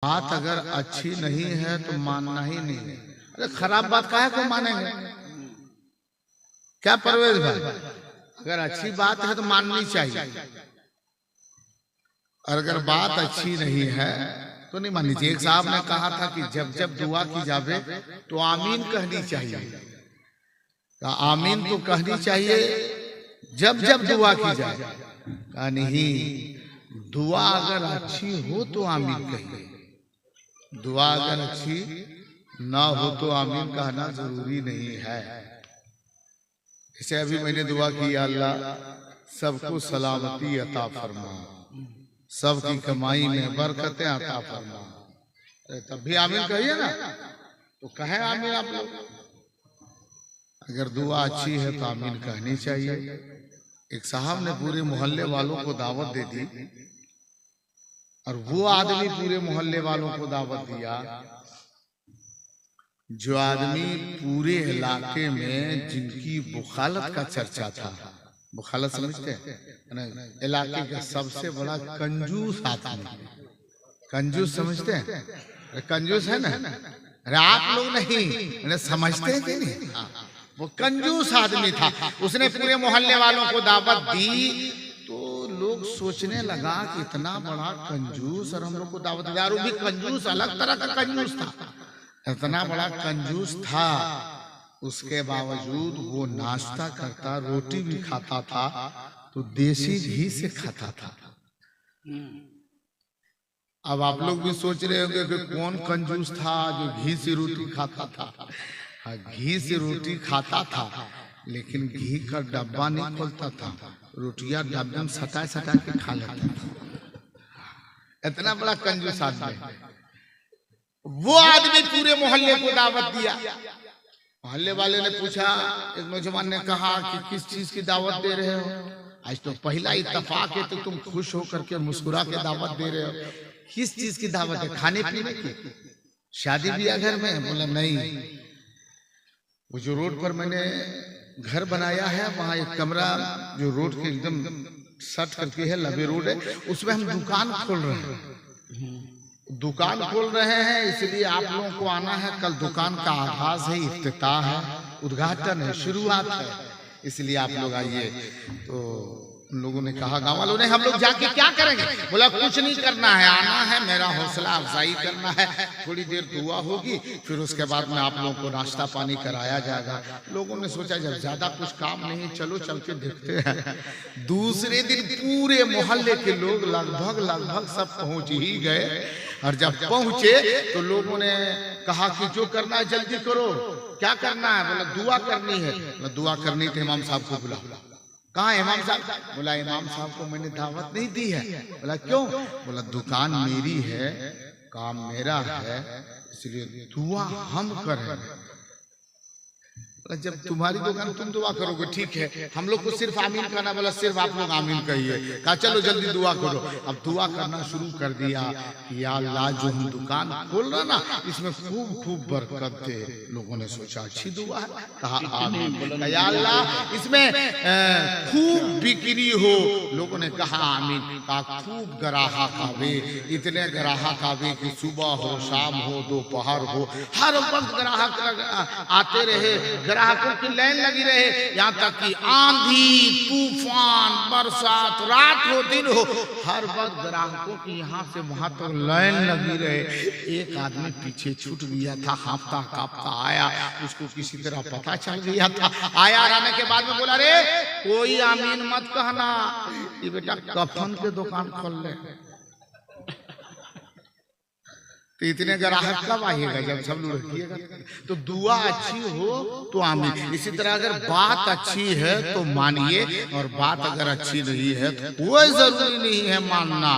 बात अगर अच्छी नहीं है तो मानना ही नहीं है। अरे खराब बात काहे को मानेंगे? क्या परवेज भाई, अगर अच्छी बात है तो माननी चाहिए, और अगर बात अच्छी नहीं है तो नहीं माननी चाहिए। एक साहब ने कहा था कि जब जब दुआ की जावे तो आमीन कहनी चाहिए। तो आमीन तो कहनी चाहिए जब जब दुआ की जाए। कहा नहीं, दुआ अगर अच्छी हो तो आमीन कहिए, दुआ अगर अच्छी ना हो तो आमीन कहना जरूरी नहीं है। जैसे अभी मैंने दुआ की, अल्लाह सबको सलामती अता फरमा, सबकी कमाई में बरकतें अता फरमा, तब भी आमीन कहिए ना। तो कहे आमीन आप लोग। अगर दुआ अच्छी है तो आमीन कहनी चाहिए। एक साहब ने पूरे मोहल्ले वालों को दावत दे दी, और वो आदमी पूरे मोहल्ले वालों को दावत दिया जो आदमी पूरे इलाके में जिनकी बुखालत का चर्चा था। बुखालत समझते हैं? इलाके का सबसे बड़ा कंजूस आदमी। कंजूस समझते हैं? कंजूस है ना? अरे आप लोग नहीं समझते हैं कि नहीं? वो कंजूस आदमी था। उसने पूरे मोहल्ले वालों को दावत दी तो लोग सोचने लगा कि इतना बड़ा कंजूस और हम लोग को दावत दिया। भी कंजूस अलग तरह का कंजूस था, इतना बड़ा कंजूस था, उसके बावजूद वो नाश्ता करता, रोटी भी खाता था तो देसी घी से खाता था। अब आप लोग भी सोच रहे होंगे कि कौन कंजूस था जो घी से रोटी खाता था। घी से रोटी खाता था, लेकिन घी का डब्बा नहीं खोलता था, रोटियां डब्बे में सटा सटा के खा लेता था। इतना बड़ा कंजूस आदमी। वो आदमी पूरे मोहल्ले को दावत दिया। मोहल्ले वाले ने पूछा, एक नौजवान ने कहा कि किस चीज की दावत दे रहे हो? आज तो पहला इत्तेफाक है तो तुम खुश होकर के मुस्कुरा के दावत दे रहे हो। किस चीज की दावत है? खाने पीने की, शादी ब्याह घर में? बोला नहीं, वो जो रोड पर मैंने घर बनाया है वहाँ एक कमरा जो रोड के एकदम सट करके है, लबे रोड है, उसमें हम दुकान खोल रहे हैं। दुकान खोल रहे हैं इसलिए आप लोगों को आना है। कल दुकान का आगाज है, इफ्तिताह है, उद्घाटन है, शुरुआत है, इसलिए आप लोग आइए। तो उन लोगों ने कहा, गांव वालों ने, हम लोग जाके क्या करेंगे? बोला कुछ नहीं करना है, आना है, मेरा हौसला अफजाई करना है, थोड़ी देर दुआ होगी, फिर उसके बाद में आप लोगों को नाश्ता पानी कराया जाएगा। लोगों ने सोचा जब ज्यादा कुछ काम नहीं, चलो चल के देखते हैं। दूसरे दिन पूरे मोहल्ले के लोग लगभग सब पहुंच ही गए, और जब पहुंचे तो लोगों ने कहा कि जो करना है जल्दी करो। क्या करना है? बोला दुआ करनी है। बोला दुआ करनी तो इमाम साहब को बुला। कहाँ इमाम साहब? बोला इमाम साहब को मैंने दावत नहीं दी है। बोला क्यों? बोला दुकान मेरी है, काम मेरा है, इसलिए दुआ हम करेंगे। जब तुम्हारी दुकान तुम दुआ करोगे ठीक है, हम लोग को सिर्फ आमीन करना। बोला सिर्फ आप लोग आमीन कहिए। कहा चलो जल्दी दुआ करो। अब दुआ करना शुरू कर दिया कि या अल्लाह जो हम दुकान खोल रहे ना इसमें खूब बरकत दे। लोगों ने सोचा अच्छी दुआ है, कहा आमीन। या अल्लाह इसमें खूब बिक्री हो। लोगों ने कहा आमीन। कहा खूब ग्राहक आवे, इतने ग्राहक आवे कि सुबह हो, शाम हो, दोपहर हो, हर वक्त ग्राहक आते रहे, ग्राहकों की लाइन लगी रहे, यहाँ तक कि आंधी तूफान बरसात रात हो दिन हो, हर वक्त ग्राहकों की यहाँ से वहां तक लाइन लगी रहे। एक आदमी पीछे छूट गया था, हाँफता कांपता आया, उसको किसी तरह पता चल गया था। आया, आने के बाद में बोला, रे कोई आमीन मत कहना, ये बेटा कफन के दुकान खोल ले। तो इतने ग्राहक कब आइएगा? जब सब लोग रखिएगा। तो दुआ अच्छी हो तो आमीन। इसी तरह अगर बात अच्छी है तो मानिए, और बात अगर अच्छी नहीं है तो कोई जरूरी नहीं है मानना।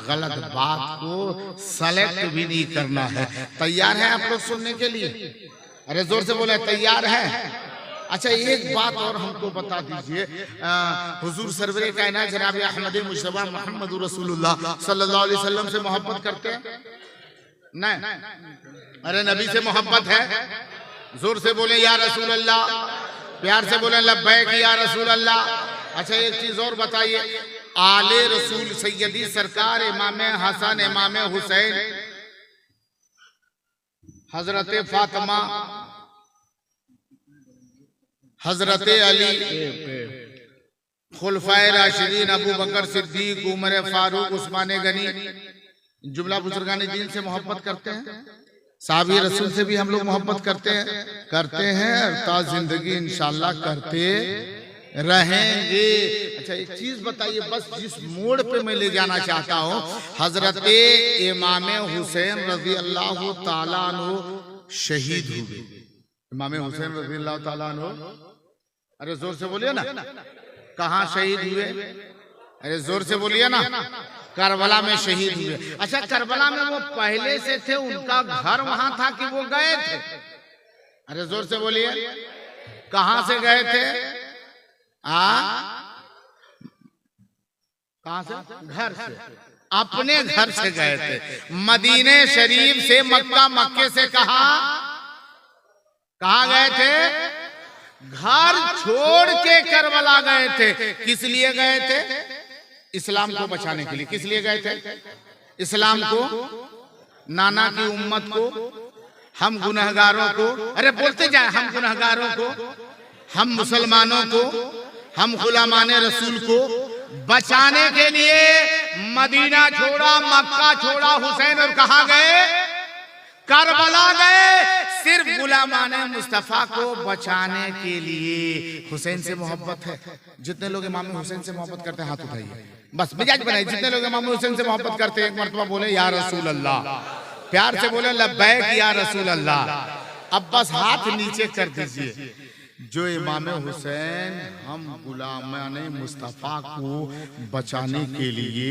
गलत बात को सेलेक्ट भी नहीं करना है। तैयार है आप लोग सुनने के लिए? अरे जोर से बोले, तैयार है? अच्छा एक बात और हमको बता दीजिए, हुजूर सरवरे कायनात जनाब अहमद मुजतबा मोहम्मद रसूलुल्लाह सल्लल्लाहु अलैहि वसल्लम से मोहब्बत करते हैं? नहीं। अरे नबी से मोहब्बत है? जोर से बोले या रसूल अल्लाह, प्यार से बोले लब्बैक या रसूल अल्लाह। अच्छा एक चीज और बताइए, आले रसूल सैयदी सरकार इमाम हसन इमाम हुसैन हजरत फातिमा, हजरत अली, खुलफाए राशिदीन अबू बकर सिद्दीक, उमर फारूक, उस्मान गनी, जुमला बुजुर्गान दीन से मोहब्बत करते हैं। साहबी रसूल से भी हम लोग मोहब्बत करते हैं और ता जिंदगी इंशाल्लाह करते रहेंगे। अच्छा एक चीज बताइए, बस जिस मोड़ पे मैं ले जाना चाहता हूँ, हजरत इमाम हुसैन रजी अल्लाह ताला अन्हु शहीद हुए। इमाम हुसैन रजी अल्लाह ताला अन्हु, अरे जोर से बोलिए ना, कहाँ शहीद हुए? अरे जोर से बोलिए ना, करबला में शहीद हुए। अच्छा करबला में वो पहले से थे, उनका घर वहां था कि वो गए थे? अरे जोर से बोलिए, कहां से गए थे? कहां से? घर से, अपने घर से गए थे। मदीने शरीफ से मक्का, मक्के से कहां गए थे? घर छोड़ के करबला गए थे। किस लिए गए थे? इस्लाम को बचाने के लिए। किस लिए गए थे? इस्लाम को, नाना की उम्मत को, हम गुनहगारों को, अरे बोलते जाए, हम गुनहगारों को, हम मुसलमानों को, हम गुलामाने रसूल को बचाने के लिए मदीना छोड़ा, मक्का छोड़ा हुसैन, और कहां गए? करबला गए, सिर्फ गुलामाने मुस्तफा को बचाने के लिए। हुसैन से मोहब्बत है? जितने लोग इमाम हुसैन से मोहब्बत करते हैं हाथ उठाइए, बस मिजाज बनाइए। जितने लोग इमाम हुसैन से मोहब्बत करते हैं एक मर्तबा बोले या रसूल अल्लाह, प्यार से बोले लब्बैक या रसूल अल्लाह। अब बस हाथ नीचे कर दीजिए। जो इमाम हुसैन हम गुलामाने मुस्तफा को बचाने के लिए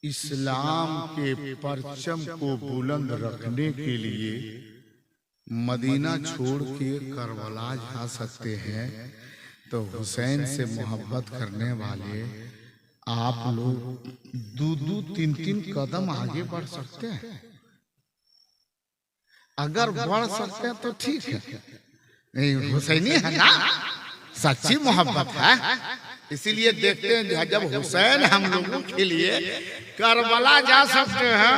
इस्लाम के परचम को बुलंद रखने के लिए मदीना छोड़ के करबला जा सकते हैं, तो हुसैन से मोहब्बत करने वाले आप लोग 2-2, 3-3 कदम आगे बढ़ सकते हैं। अगर बढ़ सकते हैं तो ठीक है, नहीं हुसैनी है ना, सच्ची मोहब्बत है। इसीलिए देखते हैं जब हुसैन हम लोगों के लिए करबला जा सकते हैं,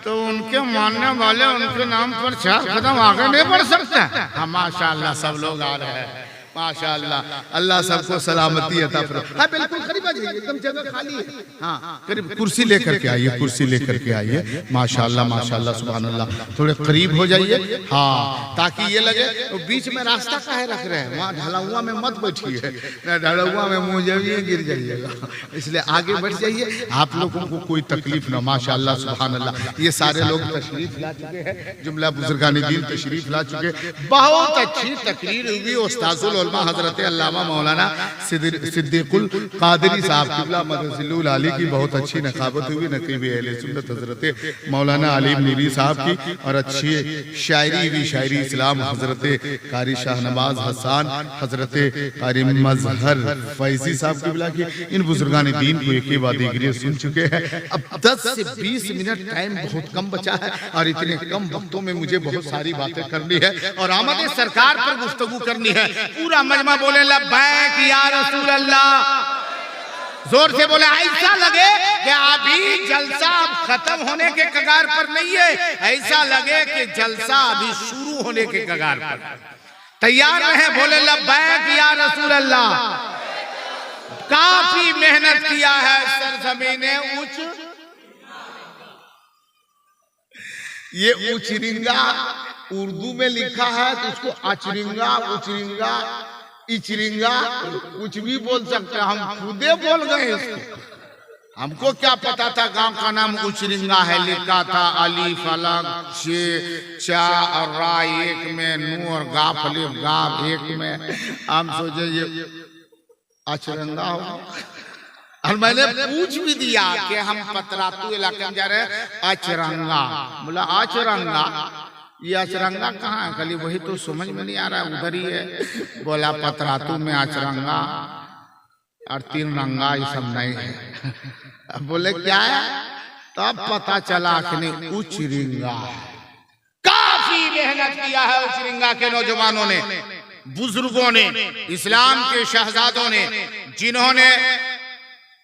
तो उनके मानने वाले उनके नाम पर 4 कदम आगे नहीं बढ़ सकते। हाँ माशाअल्लाह सब लोग आ रहे हैं, माशाअल्लाह। अल्लाह सबको सलामती अता फरमाए। हाँ बिल्कुल करीब आ जाइए, एकदम जगह खाली है। हाँ करीब कुर्सी लेकर के आइए, कुर्सी लेकर के आइए। माशाअल्लाह माशाअल्लाह सुभान अल्लाह, थोड़े करीब हो जाइए। हाँ ताकि ये लगे तो बीच में रास्ता काहे रख रहे हैं, वहाँ ढलुआ में मत बैठिए, ढलुआ में मुँह जाइए गिर जाइएगा, इसलिए आगे बढ़ जाइए, आप लोगों को कोई तकलीफ ना। माशाअल्लाह सुभान अल्लाह, ये सारे लोग तशरीफ ला चुके हैं, जुमला बुजुर्गान दीन तशरीफ ला चुके। बहुत अच्छी तकरीर हुई उस्ताजुल हजरत अल्लामा मौलाना सिद्दीकुल कादरी साहब किबला मदरसिलुल आली की बहुत अच्छी नकाबत हुई, नकीब अहले सुन्नत हजरत मौलाना अलीम नीरी साहब की, और अच्छी शायरी भी, शायरी इस्लाम हजरत कारी शाहनवाज हसन, हजरत कारी मजहर फैजी साहब किबला की। इन बुजुर्गान दीन को एक बाद एक सुन चुके हैं। अब 10 से 20 मिनट टाइम बहुत कम बचा है, और इतने कम वक्तों में मुझे बहुत सारी बातें करनी है और आमद सरकार पर गुफ्तगू करनी है। पूरा मजमा बोले लब्बैक या रसूल अल्लाह, जोर से बोले, ऐसा लगे कि अभी जलसा खत्म होने के कगार पर नहीं है, ऐसा लगे कि जलसा अभी शुरू होने के कगार पर। तैयार रहे, बोले लब्बैक या रसूल अल्लाह। काफी मेहनत किया है सरजमीने उच्च, ये उचरिंगा उर्दू में लिखा है तो उसको अचरिंगा, उचरिंगा, इचरिंगा कुछ भी बोल सकते हैं, हम खुदे बोल गए इसको। हमको क्या पता था गांव का नाम उचरिंगा है, लिखा था अलीफ अलग चे चा और रा एक में, नू और गाफ अलीफ गाफ एक में। हम सोचे ये अचरंगा हो, और मैंने पूछ भी दिया कि हम पतरातू इलाके में जा रहे हैं, अचरंगा। बोला अचरंगा, ये अचरंगा कहाँ है? खाली वही तो समझ में नहीं आ रहा है, उधर ही है। बोला पतरातू में अचरंगा और 3 रंगा ये सब नहीं है। बोले क्या है? तब पता चला कि नहीं उचरिंगा। काफी मेहनत किया है उचरिंगा के नौजवानों ने, बुजुर्गों ने, इस्लाम के शहजादों ने, जिन्होंने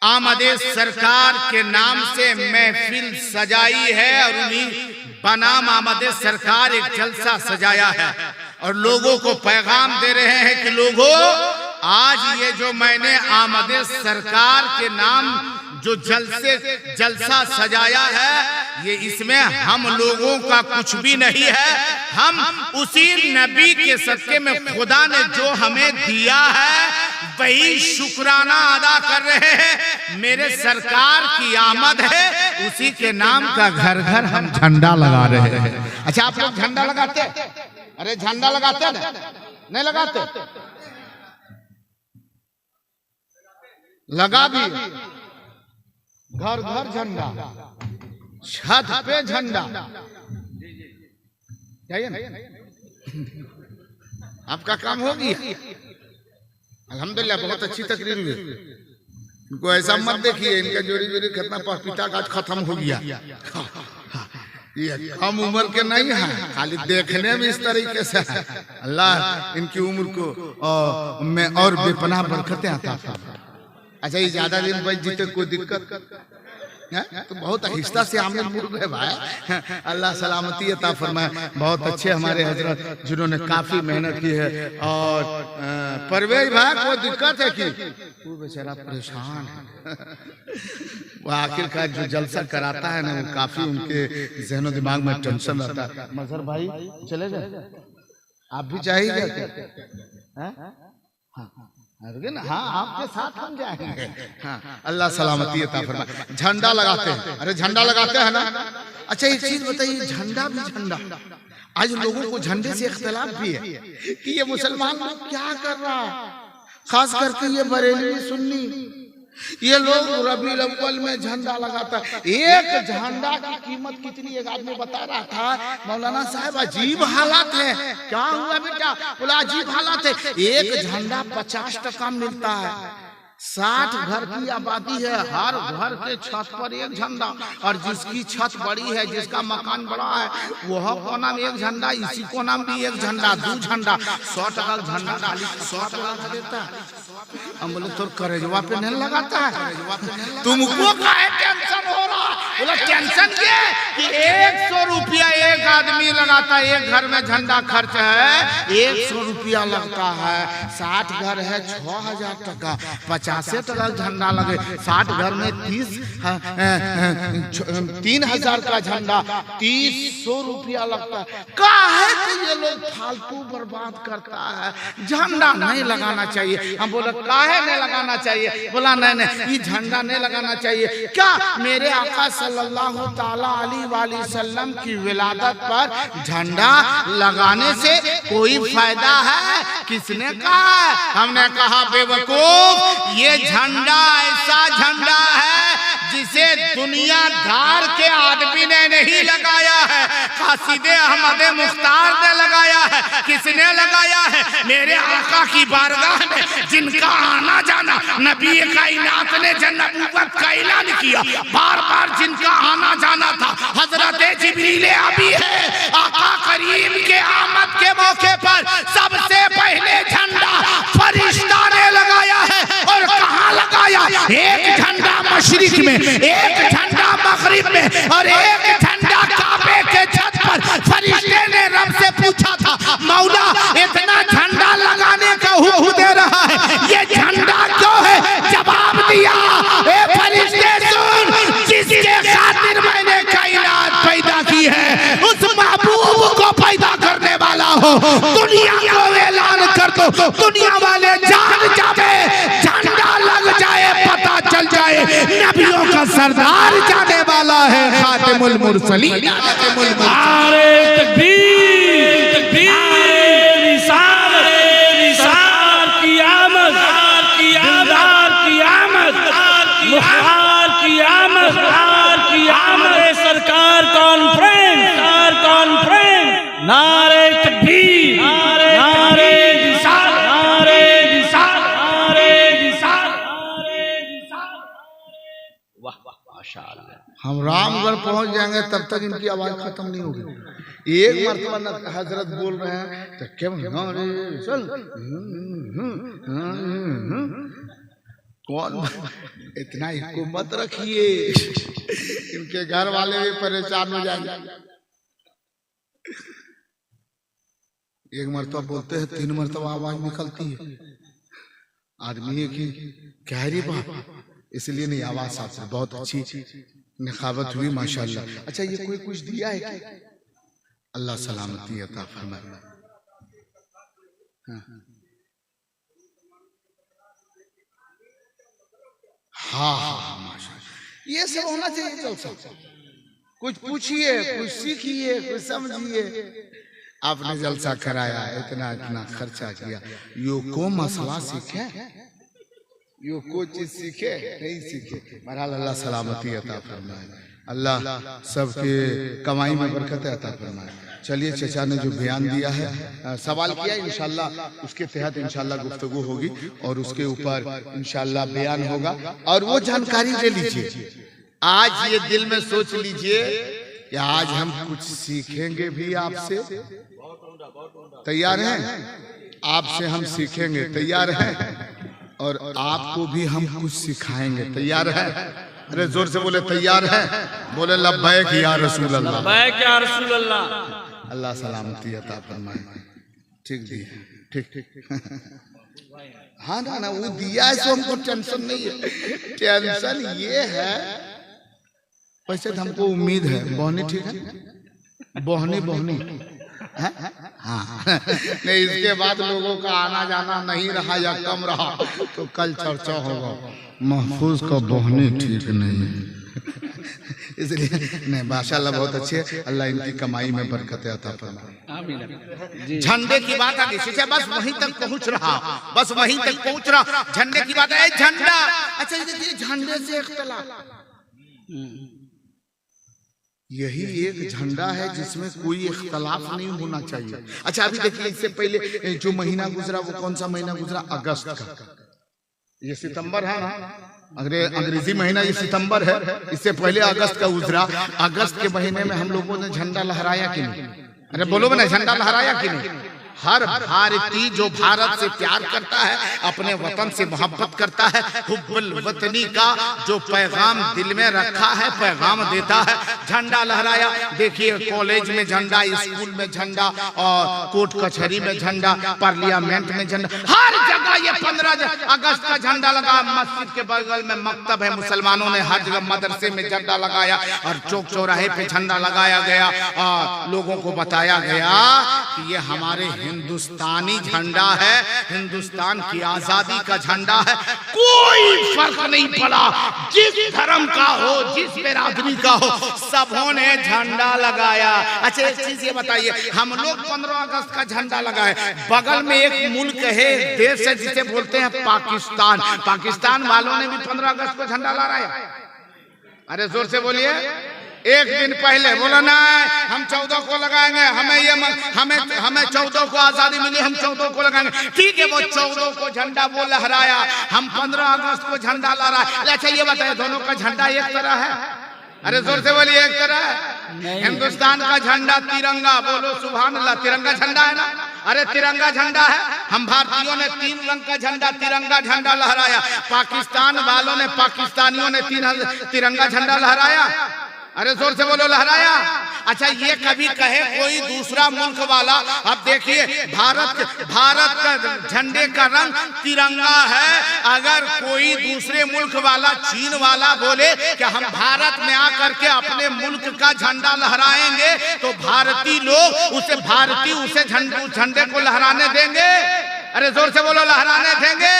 आमदे सरकार के नाम से महफिल सजाई है और उन्हीं बनाम आमद सरकार एक जलसा सजाया है और लोगों को पैगाम दे रहे हैं कि लोगों, आज ये जो मैंने आमद सरकार के नाम जो जलसा सजाया है, ये इसमें हम लोगों का कुछ भी नहीं है। हम उसी नबी के सदके में खुदा ने जो हमें दिया है वही शुक्राना अदा कर रहे हैं। मेरे सरकार की आमद है, उसी के नाम का घर घर हम झंडा लगा रहे हैं। अच्छा, आप लोग झंडा लगाते हैं? अरे झंडा लगाते हैं ना? नहीं लगाते? लगा भी, घर घर झंडा, छत पे झंडा, चाहिए ना? आपका काम होगी। अल्हम्दुलिल्लाह, बहुत अच्छी तकरीर हुई। इनको ऐसा मत देखिए, इनका जोड़ी जोड़ी खतना पपीता का खत्म हो गया। ये कम उम्र के नहीं है, खाली देखने में इस तरीके से है। अल्लाह इनकी उम्र को में और बेपनाह बरकतें अता फरमाए। अच्छा, ये ज्यादा दिन बच जीते कोई दिक्कत है तो बहुत आहिस्ता से आमने मुड़ गए भाई। अल्लाह सलामती अता फरमाए। बहुत अच्छे हमारे हजरत जिन्होंने काफी मेहनत की है। और परवेज भाई, कोई दिक्कत है कि वो बेचारा परेशान है। वो आखिरकार जो जलसा कराता है ना, वो काफी उनके जहनो दिमाग में टेंशन रहता है। मजहर भाई चले जाए, आप भी चाहिए? ना, हाँ, आपके साथ हम जाएंगे। हाँ, अल्लाह सलामती अता फरमाए। झंडा लगाते हैं, अरे झंडा लगाते हैं ना? अच्छा, एक चीज बताइए, झंडा भी झंडा, आज लोगों को झंडे से इख्तिलाफ भी है कि ये मुसलमान लोग क्या कर रहा है, खास करके ये बरेली सुन्नी, ये लोग रबीउल अव्वल में झंडा लगाता है। एक झंडा की कीमत कितनी, एक आदमी बता रहा था, मौलाना साहब अजीब हालात है। क्या हुआ बेटा? बोला अजीब हालात है, एक झंडा 50 टका मिलता है। 60 घर की आबादी है, हर घर के छत पर एक झंडा, और जिसकी छत बड़ी है, जिसका मकान बड़ा है, वह कोना में एक झंडा, इसी कोना में भी एक झंडा, 2 झंडा, 100 टका झंडा डाली 100 टका देता है। हम बोले तो करेजवा पे नहीं लगाता है? तुमको काहे टेंशन हो रहा? बोला टेंशन ये कि 100 रुपया एक आदमी लगाता है, एक घर में झंडा खर्च है 100 रुपया लगता है। 60 घर है 6000 टका, 50 टका झंडा लगे, 60 घर में 3000 का झंडा, 300 रुपया लगता है। काहे कि ये लोग फालतू बर्बाद करता है, झंडा नहीं लगाना चाहिए। हम बोला काहे नहीं लगाना चाहिए? बोला नहीं, ये झंडा नहीं लगाना चाहिए। क्या मेरे आका सल्लल्लाहु ताला अलैहि वसल्लम की विलादत पर झंडा लगाने से कोई फायदा है? किसने कहा? हमने कहा बेवकूफ, ये झंडा ऐसा झंडा है जिसे दुनियादार के आदमी ने नहीं लगाया है, कासिदे अहमद मुख्तार ने लगाया है। किसने लगाया है? मेरे आका की बारगाह में जिनका आना जाना नबी कायनात ने नबूवत का ऐलान किया, बार बार जिनका आना जाना था, हजरत जिब्रील अभी है। आका करीम के आमद के मौके पर सबसे पहले झंडा फरिश्ता ने लगाया है। और कहाँ लगाया? एक झंडा मशरिक में, एक झंडा मगरिब में, और एक झंडा काबे के छत पर। फरिश्ते ने रब से पूछा था, मौला इतना झंडा लगाने का हुक्म दे रहा है, ये झंडा क्यों है? जवाब दिया, ए फरिश्ते सुन, जिसके खातिर मैंने कायनात पैदा की है, उस महबूब को पैदा करने वाला हो, दुनिया को ऐलान कर दो, दुनिया वाले जान जावे, झंडा लग जाए, पता चल जाए नबियों का सरदार जाने वाला है, खातिमुल मुरसलीन। नारे तकबीर, तकबीर, रिसालत, रिसालत की आमद, दिलदार की आमद, मुख्तार की आमद, की आमद, सरकार कॉन्फ्रेंस, नारे तकबीर, नारे रिसालत, नारे रिसालत, नारे रिसालत, नारे रिसालत। वाह वाह, माशाअल्लाह। हम रामगढ़ पहुंच जाएंगे तब तक इनकी आवाज खत्म नहीं होगी। एक मरतबा हजरत बोल रहे हैं तो क्यों चल कौन इतना हिम्मत रखिए, इनके घर वाले भी परेशान हो जाएंगे। एक मरतबा बोलते हैं 3 मरतबा आवाज निकलती है। आदमी है कि कह रही बाप, इसलिए नहीं आवाज साफ से। बहुत अच्छी निखावत हुई माशाल्लाह। अच्छा ये कोई कुछ दिया है क्या? अल्लाह सलामती अता फरमाए। हाँ हाँ माशाल्लाह, ये सब होना चाहिए। जलसा कुछ पूछिए, कुछ सीखिए, कुछ समझिए। आपने जलसा कराया, इतना इतना खर्चा किया, यो को मसला सीखे, यो को चीज सीखे नहीं सीखे। बहरहाल अल्लाह सलामती अता फरमाए, अल्लाह सबके कमाई में बरकत अता फरमाए। चलिए चचा ने जो बयान दिया है, सवाल किया, इंशाल्लाह उसके तहत इंशाल्लाह गुफ्तगू होगी और उसके ऊपर इंशाल्लाह बयान होगा। और वो जानकारी ले लीजिए, आज ये दिल में सोच लीजिए कि आज हम कुछ सीखेंगे भी आपसे। तैयार हैं? आपसे हम सीखेंगे, तैयार हैं? और आपको भी हम कुछ सिखाएंगे, तैयार है? अरे जोर से बोले तैयार है? बोले लब्बैक या रसूल अल्लाह, लब्बैक या रसूल अल्लाह। अल्लाह सलामती अता फरमाए। ठीक दी, ठीक ठीक। हाँ ना ना, वो दिया है सो हमको टेंशन नहीं है। टेंशन ये है, वैसे तो हमको उम्मीद है बहनी ठीक है, बहनी बहनी हाँ नहीं, इसके बाद लोगों का आना जाना नहीं रहा या कम रहा तो कल चर्चा होगा, महफूज का बहनी ठीक नहीं है। इसलिए नहीं, माशाल्लाह बहुत अच्छे है। अल्लाह इनकी कमाई में बरकत अता फरमाए। झंडे की बात आ गई, बस वहीं तक पहुंच रहा, बस वहीं तक पहुंच रहा। झंडे की बात है, झंडा। अच्छा देखिए, झंडे से इख्तिलाफ, यही एक झंडा है जिसमें कोई इख्तिलाफ नहीं होना चाहिए। अच्छा अभी देखिए, इससे पहले जो महीना गुजरा वो कौन सा महीना गुजरा? अगस्त का। ये सितंबर है ना, अंग्रेजी महीना ये सितंबर है। इससे पहले अगस्त का गुजरा। अगस्त के महीने में हम लोगों ने झंडा लहराया कि नहीं? अरे बोलो ना, झंडा लहराया कि नहीं? हर भारतीय जो भारत से प्यार करता है, अपने वतन से मोहब्बत करता है, हुब्बुल वतनी का जो पैगाम दिल में रखा है, पैगाम देता है। झंडा लहराया। देखिए कॉलेज में झंडा, स्कूल में झंडा, और कोर्ट कचहरी में झंडा, पार्लियामेंट में झंडा, हर जगह ये 15 अगस्त का झंडा लगा। मस्जिद के बगल में मकतब है, मुसलमानों ने हर जगह मदरसे में झंडा लगाया और चौक चौराहे पे झंडा लगाया गया और लोगों को बताया गया कि ये हमारे हिंदुस्तानी झंडा है, हिंदुस्तान की आजादी का झंडा है। कोई फर्क नहीं पड़ा, जिस धर्म का हो, जिस बिरादरी का हो, सबों ने झंडा लगाया। अच्छा एक चीज ये बताइए, हम लोग 15 अगस्त का झंडा लगाए, बगल में एक मुल्क है, एक देश है जिसे बोलते हैं पाकिस्तान। पाकिस्तान वालों ने भी 15 अगस्त को झंडा लहराया। अरे जोर से बोलिए। एक दिन पहले बोला ना, हम 14 को लगाएंगे, हमें 14 को आजादी मिली, हम 14 को लगाएंगे। ठीक है, वो 14 को झंडा वो लहराया, हम 15 अगस्त को झंडा लहराया। अच्छा ये बताइए, दोनों का झंडा एक तरह है? अरे जोर से बोलिए, एक तरह है? हिंदुस्तान का झंडा तिरंगा, बोलो सुभान अल्लाह, तिरंगा झंडा है ना? अरे तिरंगा झंडा है। हम भारतीयों ने 3 रंग का झंडा, तिरंगा झंडा लहराया। पाकिस्तान वालों ने, पाकिस्तानियों ने तिरंगा झंडा लहराया। अरे जोर से बोलो, लहराया। अच्छा ये कभी कहे कोई दूसरा मुल्क वाला, अब देखिए भारत का झंडे का रंग तिरंगा है। अगर कोई दूसरे मुल्क वाला, चीन वाला बोले कि हम भारत में आकर के अपने मुल्क का झंडा लहराएंगे, तो भारतीय लोग उसे झंडे को लहराने देंगे? अरे जोर से बोलो, लहराने देंगे?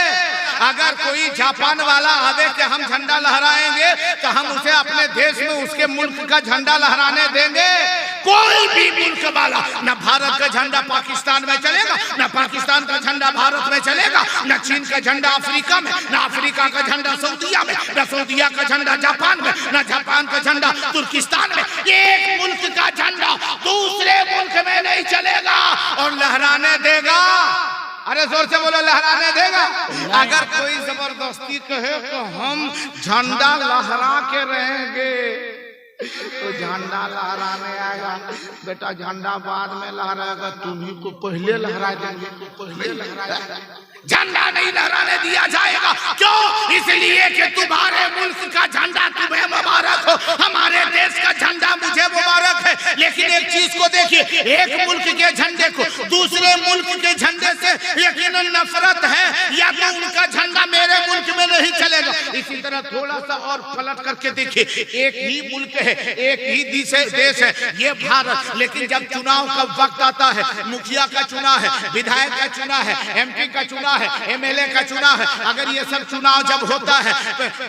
अगर कोई जापान वाला आवे कि हम झंडा लहराएंगे, तो हम उसे अपने देश में, उसके मुल्क का झंडा लहराने देंगे? कोई भी मुल्क वाला, न भारत का झंडा पाकिस्तान में चलेगा, न पाकिस्तान का झंडा भारत में चलेगा, न चीन का झंडा अफ्रीका में, न अफ्रीका का झंडा सऊदीया में, न सऊदीया का झंडा जापान में, न जापान का झंडा तुर्किस्तान में। एक मुल्क का झंडा दूसरे मुल्क में नहीं चलेगा और लहराने देगा? अरे जोर से बोलो, लहराने देगा? अगर कोई जबरदस्ती कहे तो हम झंडा लहरा के रहेंगे, तो झंडा लहराने आएगा। बेटा झंडा बाद में लहराएगा, तुम्ही को पहले लहरा देंगे, झंडा नहीं लहराने दिया जाएगा। क्यों? इसलिए कि तुम्हारे मुल्क का झंडा तुम्हें मुबारक हो, हमारे देश का झंडा मुझे मुबारक है। लेकिन एक चीज को देखिए, देखिए, एक मुल्क के झंडे को दूसरे मुल्क के झंडे से यकीनन नफरत है, या तो उनका झंडा मेरे मुल्क में नहीं चलेगा। इसी तरह थोड़ा सा और पलट करके देखिए, एक ही मुल्क है, एक ही देश है ये भारत, लेकिन जब चुनाव का वक्त आता है, मुखिया का चुनाव है, विधायक का चुनाव है, एमपी का चुनाव है, एमएलए का चुनाव है, अगर ये सब चुनाव जब होता है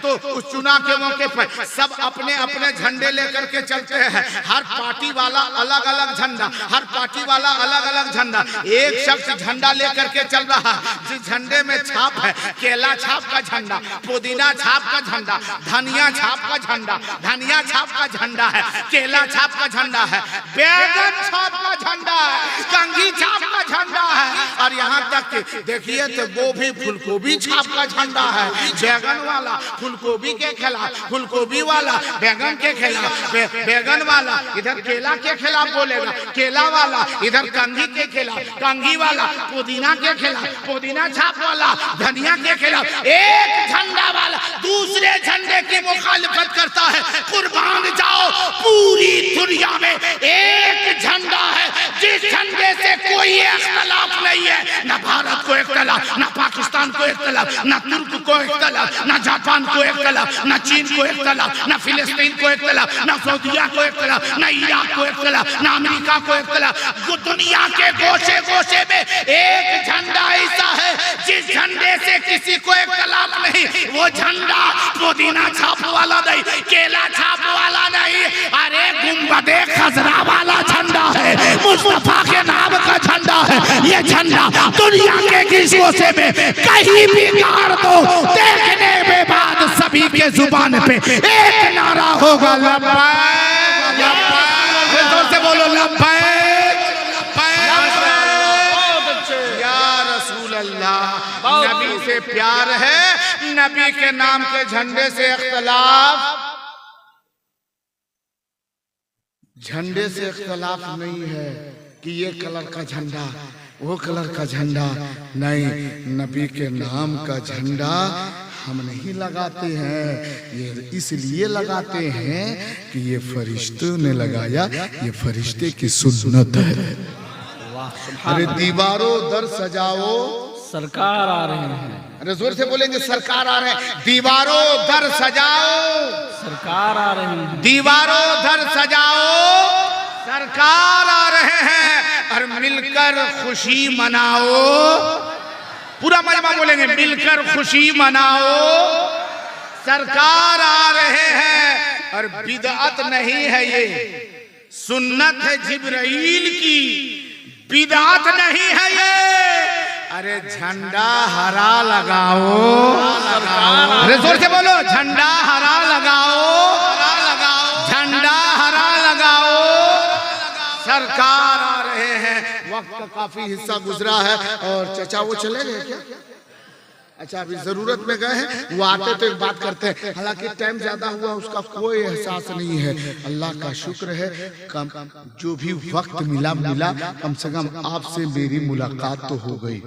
तो उस चुनाव के मौके पर सब अपने अपने झंडे लेकर के चलते हैं। हर पार्टी वाला अलग अलग झंडा, हर पार्टी वाला अलग अलग झंडा। एक शख्स झंडा लेकर के चल रहा है जिस झंडे में छाप है केला छाप का झंडा, पुदीना छाप का झंडा, धनिया छाप का झंडा, धनिया छाप का झंडा है, केला छाप का झंडा है, बैगन छाप का झंडा है, कंघी छाप का झंडा है, और यहाँ तक कि देखिए तो गोभी फूलगोभी छाप का झंडा है। बैगन वाला फूलगोभी के खिलाफ, फूलगोभी वाला बैगन के खिलाफ, बैगन वाला इधर केला के खिलाफ बोलेगा, केला वाला इधर कंघी के खिलाफ, कंघी वाला पुदीना के खिलाफ, पुदीना छाप वाला धनिया के खिलाफ। एक झंडा वाला दूसरे झंडे की मुखालिफत करता है। कुर्बान जाओ, पूरी दुनिया में एक झंडा है जिस झंडे से कोई इख्तलाफ नहीं है। न भारत को इख्तलाफ, न पाकिस्तान को इख्तलाफ, न तुर्क को इख्तलाफ, न जापान को इख्तलाफ, न चीन को इख्तलाफ, न फिलिस्तीन को इख्तलाफ, न सऊदीया को इख्तलाफ, न इराक को इख्तलाफ, न अमेरिका को इख्तलाफ। दुनिया के गोशे गोशे में एक झंडा ऐसा है जिस झंडे से किसी को इख्तलाफ नहीं। वो झंडा पुदीना छाप वाला नहीं, केला छाप वाला नहीं, अरे गुंबदे खजरा वाला झंडा है, मुस्तफा के नाम का झंडा है। ये झंडा दुनिया के किसी गोशे में कहीं भी गाड़ दो, देखने के बाद सभी के जुबान पे एक नारा होगा, लब्बैक लब्बैक। जोर से बोलो, लब्बैक या रसूल अल्लाह। नबी से प्यार है, नबी के नाम के झंडे से इख्तलाफ, झंडे से इख्तलाफ नहीं है कि ये कलर का झंडा, वो कलर का झंडा नहीं। नबी के नाम का झंडा हम नहीं लगाते हैं, ये इसलिए लगाते हैं कि ये फरिश्तों ने लगाया, ये फरिश्ते की सुन्नत है। अरे दीवारों दर सजाओ, सरकार आ रहे हैं। अरे जोर से बोलेंगे, सरकार आ रहे हैं। दीवारों दर सजाओ, सरकार आ रही है। दीवारों दर सजाओ, सरकार आ रहे हैं। और मिलकर खुशी मनाओ, पूरा मजमा बोलेंगे, मिलकर खुशी मनाओ, सरकार आ रहे हैं। और बिदअत नहीं है ये, सुन्नत है जिब्राइल की, बिदअत नहीं है ये। अरे झंडा हरा लगाओ, अरे जोर से बोलो, झंडा हरा लगाओ, झंडा हरा लगाओ, सरकार आ रहे हैं। वक्त का काफी हिस्सा गुजरा है और चचा वो चले गए क्या? अच्छा, अभी जरूरत में गए हैं, वो आते तो एक बात करते हैं, हालांकि टाइम ज्यादा हुआ उसका कोई एहसास नहीं है। अल्लाह का शुक्र है, कम जो भी वक्त मिला कम से कम आपसे मेरी मुलाकात तो हो गई,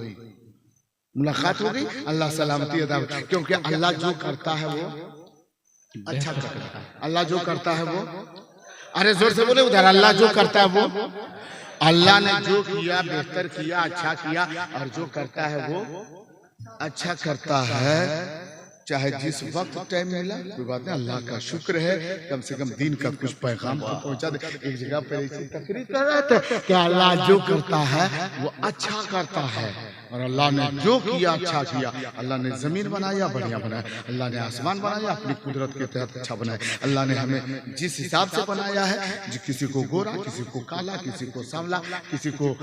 मुलाकात हो गई। अल्लाह सलामती अदा, क्योंकि अल्लाह जो करता है वो अच्छा करता है। अल्लाह जो करता है वो, अरे जोर से बोले उधर, अल्लाह जो करता है वो, अल्लाह ने जो किया बेहतर किया, अच्छा किया, और जो करता है वो अच्छा करता है। चाहे जिस वक्त टाइम मिला कोई बात नहीं, अल्लाह का शुक्र है, कम से कम दिन का कुछ पैगाम तो पहुंचा दे। एक जगह पर ऐसी तकरीर कर रहे थे कि अल्लाह जो करता है वो अच्छा करता है, और अल्लाह ने जो किया अच्छा किया। अल्लाह ने जमीन बनाया बढ़िया बनाया, अल्लाह ने आसमान बनाया अपनी कुदरत के तहत अच्छा बनाया। अल्लाह ने हमें जिस हिसाब से बनाया है, किसी को गोरा, किसी को काला, किसी को सांवला, किसी को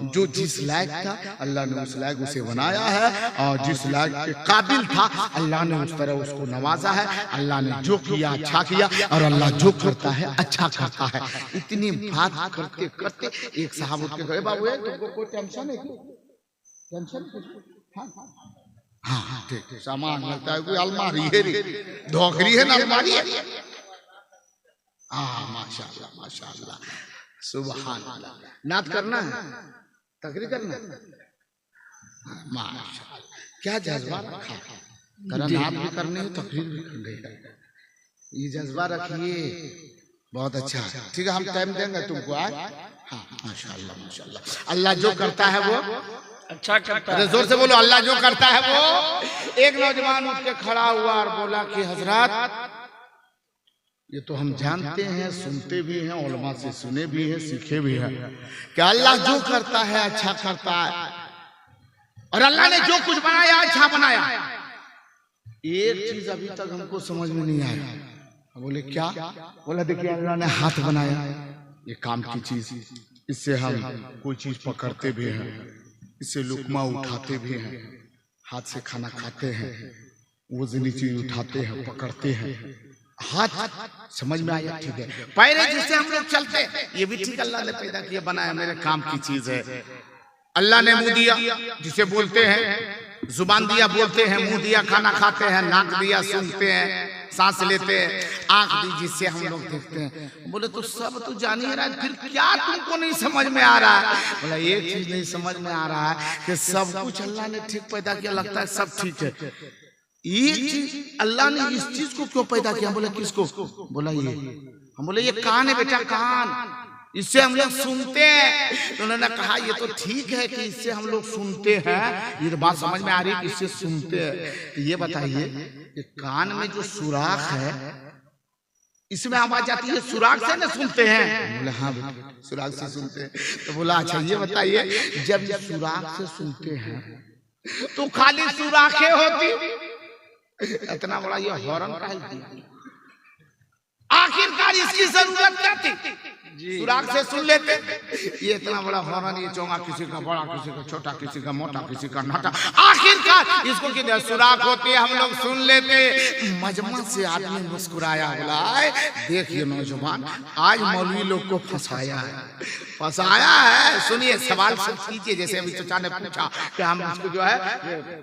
जो जिस लायक था अल्लाह ने उस लायक उसे बनाया है, और जिस लायक के काबिल था अल्लाह ने उस तरह उसको नवाजा है। अल्लाह ने जो किया अच्छा किया, और अल्लाह जो करता है अच्छा करता है। इतनी बात करते करते एक साहब उठ के कहे, बाबू तुमको कोई टेंशन है? टेंशन? हाँ ठीक, सामान लगता है कोई अलमारी है रे, धोखरी है ना अलमारी है। हाँ माशाल्लाह माशाल्लाह, सुभान अल्लाह। नात करना है, तकरीर करना है, माशाल्लाह क्या जज्बा रखा। नात भी करनी है, तकरीर भी करनी है, ये जज्बा रखिए। बहुत अच्छा, ठीक है, हम टाइम देंगे तुमको आज। हाँ, माशाल्लाह माशाल्लाह। अल्लाह जो करता है वो अच्छा करता अरे है। जोर से बोलो, अल्लाह जो करता है वो। एक नौजवान उठ के खड़ा हुआ और बोला कि हजरत, ये तो हम जानते हैं, सुनते भी हैं, उलमा से सुने भी हैं, सीखे भी हैं कि अल्लाह जो करता है अच्छा करता है, और अल्लाह ने जो कुछ बनाया अच्छा बनाया। एक चीज अभी तक हमको समझ में नहीं आया। बोले क्या? बोला देखिए, अल्लाह ने हाथ बनाया, ये काम की चीज, इससे हम कोई चीज पकड़ते भी हैं, इससे लुकमा उठाते भी हैं, हाथ से खाना खाते हैं, वजनी चीज उठाते हैं, पकड़ते हैं। हाथ समझ में आया, ठीक है। पैरे जिससे हम लोग चलते, ये भी ठीक अल्लाह ने पैदा किया, बनाया, मेरे काम की चीज है। अल्लाह ने मुंह दिया जिसे बोलते हैं, जुबान दिया बोलते हैं, मुंह दिया खाना खाते हैं, नाक दिया सूंघते हैं, सांस लेते हैं, आंख दी जिससे हम लोग देखते हैं। बोले तो सब तो जान ही रहा है, फिर क्या तुमको नहीं समझ में आ रहा है? बोला एक चीज नहीं समझ में आ रहा है कि सब कुछ अल्लाह ने ठीक पैदा किया, लगता है सब ठीक है। एक चीज अल्लाह ने इस चीज को क्यों पैदा किया? बोले किसको? बोला ये। हम बोले ये कान है बेटा, कान, इससे हम लोग सुनते हैं। तो उन्होंने कहा ये तो ठीक है कि इससे हम लोग सुनते हैं, ये तो बात समझ में आ रही है कि इससे सुनते हैं। तो ये बताइए कि कान में जो सुराख है, इसमें आवाज आती है, सुराख से ना सुनते हैं? बोले हाँ सुराख से सुनते हैं। तो बोला अच्छा ये बताइए, जब ये सुराख से सुनते हैं तो खाली सुराखें होती, इतना बड़ा ये हॉर्न का आखिरकार इसकी जरूरत क्या थी? सुराग से सुन लेते, ये इतना बड़ा हॉर्न, ये चोंगा किसी का बड़ा, किसी का छोटा, किसी का मोटा, किसी का नाटा, आखिरकार इसको किधर सुराग होती है, हम लोग सुन लेते। मजमा से आदमी मुस्कुराया, बोला देखिए नौजवान, आज मौलवी लोग को फंसाया है, फंसाया है। सुनिए, सवाल से कीजिए, जैसे अभी चचा ने पूछा कि हम इसको जो है